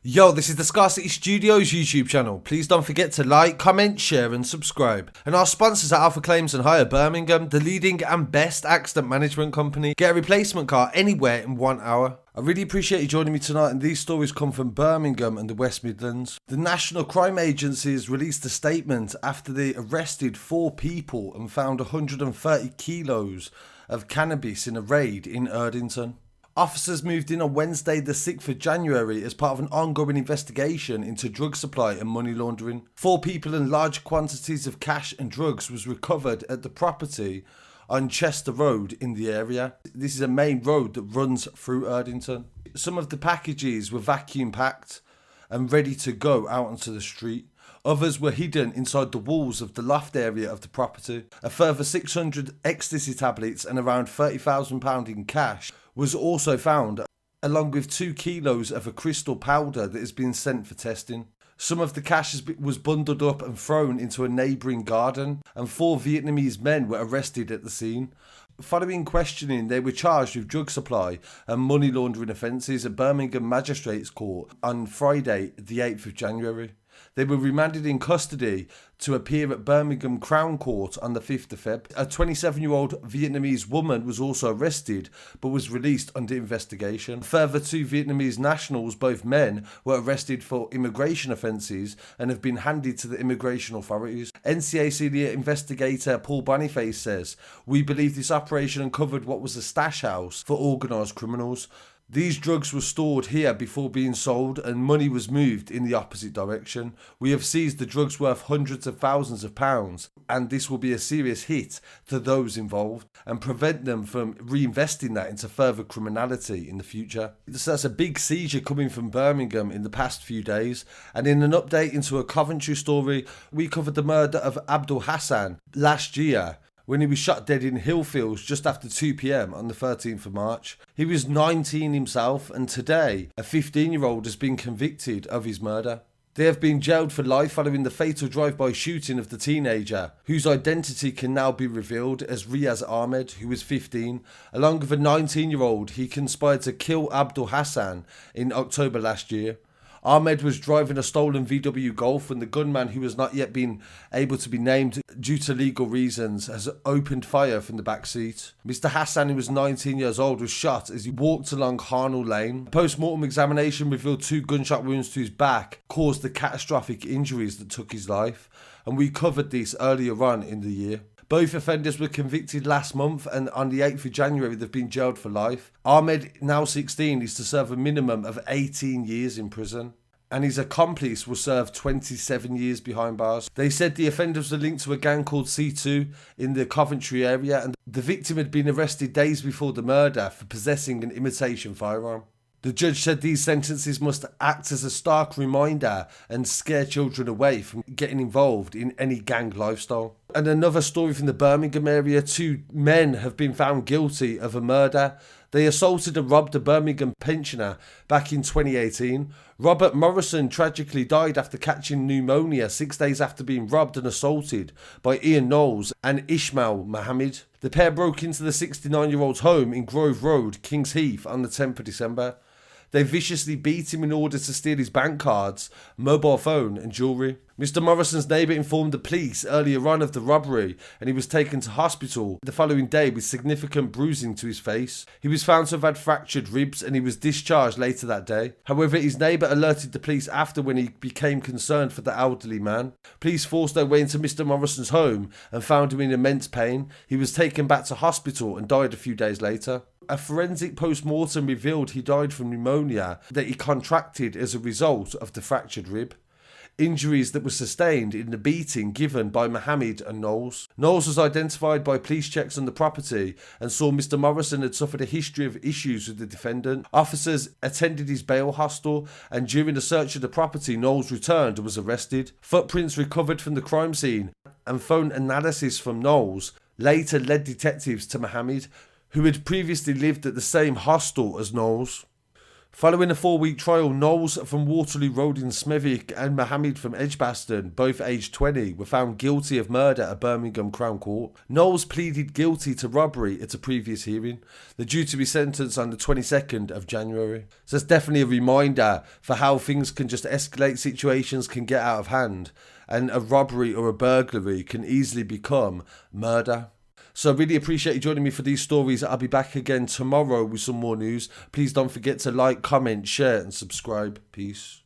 Yo, this is the Scarcity Studios YouTube channel. Please don't forget to like, comment, share and subscribe. And our sponsors are Alpha Claims and Hire Birmingham, the leading and best accident management company. Get a replacement car anywhere in 1 hour. I really appreciate you joining me tonight, and these stories come from Birmingham and the West Midlands. The National Crime Agency has released a statement after they arrested 4 people and found 130 kilos of cannabis in a raid in Erdington. Officers moved in on Wednesday the 6th of January as part of an ongoing investigation into drug supply and money laundering. 4 people and large quantities of cash and drugs was recovered at the property on Chester Road in the area. This is a main road that runs through Erdington. Some of the packages were vacuum packed and ready to go out onto the street. Others were hidden inside the walls of the loft area of the property. A further 600 ecstasy tablets and around £30,000 in cash was also found, along with 2 kilos of a crystal powder that has been sent for testing. Some of the cash was bundled up and thrown into a neighbouring garden, and 4 Vietnamese men were arrested at the scene. Following questioning, they were charged with drug supply and money laundering offences at Birmingham Magistrates Court on Friday, the 8th of January. They were remanded in custody to appear at Birmingham Crown Court on the 5th of Feb. A 27-year-old Vietnamese woman was also arrested but was released under investigation. A further 2 Vietnamese nationals, both men, were arrested for immigration offences and have been handed to the immigration authorities. NCA senior investigator Paul Boniface says, "We believe this operation uncovered what was a stash house for organised criminals. These drugs were stored here before being sold, and money was moved in the opposite direction. We have seized the drugs worth hundreds of thousands of pounds, and this will be a serious hit to those involved and prevent them from reinvesting that into further criminality in the future." So that's a big seizure coming from Birmingham in the past few days. And in an update into a Coventry story, we covered the murder of Abdul Hassan last year, when he was shot dead in Hillfields just after 2 p.m. on the 13th of March. He was 19 himself, and today a 15-year-old has been convicted of his murder. They have been jailed for life following the fatal drive-by shooting of the teenager, whose identity can now be revealed as Riaz Ahmed, who was 15. Along with a 19-year-old, he conspired to kill Abdul Hassan in October last year. Ahmed was driving a stolen VW Golf when the gunman, who has not yet been able to be named due to legal reasons, has opened fire from the back seat. Mr. Hassan, who was 19 years old, was shot as he walked along Harnell Lane. A post-mortem examination revealed 2 gunshot wounds to his back caused the catastrophic injuries that took his life, and we covered this earlier on in the year. Both offenders were convicted last month, and on the 8th of January they've been jailed for life. Ahmed, now 16, is to serve a minimum of 18 years in prison, and his accomplice will serve 27 years behind bars. They said the offenders were linked to a gang called C2 in the Coventry area, and the victim had been arrested days before the murder for possessing an imitation firearm. The judge said these sentences must act as a stark reminder and scare children away from getting involved in any gang lifestyle. And another story from the Birmingham area, 2 men have been found guilty of a murder. They assaulted and robbed a Birmingham pensioner back in 2018. Robert Morrison tragically died after catching pneumonia 6 days after being robbed and assaulted by Ian Knowles and Ishmael Mohammed. The pair broke into the 69-year-old's home in Grove Road, Kings Heath, on the 10th of December. They viciously beat him in order to steal his bank cards, mobile phone and jewellery. Mr. Morrison's neighbour informed the police earlier on of the robbery, and he was taken to hospital the following day with significant bruising to his face. He was found to have had fractured ribs, and he was discharged later that day. However, his neighbour alerted the police after, when he became concerned for the elderly man. Police forced their way into Mr. Morrison's home and found him in immense pain. He was taken back to hospital and died a few days later. A forensic post-mortem revealed he died from pneumonia that he contracted as a result of the fractured rib. Injuries that were sustained in the beating given by Mohammed and Knowles. Knowles was identified by police checks on the property and saw Mr. Morrison had suffered a history of issues with the defendant. Officers attended his bail hostel, and during the search of the property, Knowles returned and was arrested. Footprints recovered from the crime scene and phone analysis from Knowles later led detectives to Mohammed, who had previously lived at the same hostel as Knowles. Following a 4-week trial, Knowles from Waterloo Road in Smethwick and Mohammed from Edgbaston, both aged 20, were found guilty of murder at Birmingham Crown Court. Knowles pleaded guilty to robbery at a previous hearing. They're due to be sentenced on the 22nd of January. So it's definitely a reminder for how things can just escalate, situations can get out of hand, and a robbery or a burglary can easily become murder. So I really appreciate you joining me for these stories. I'll be back again tomorrow with some more news. Please don't forget to like, comment, share and subscribe. Peace.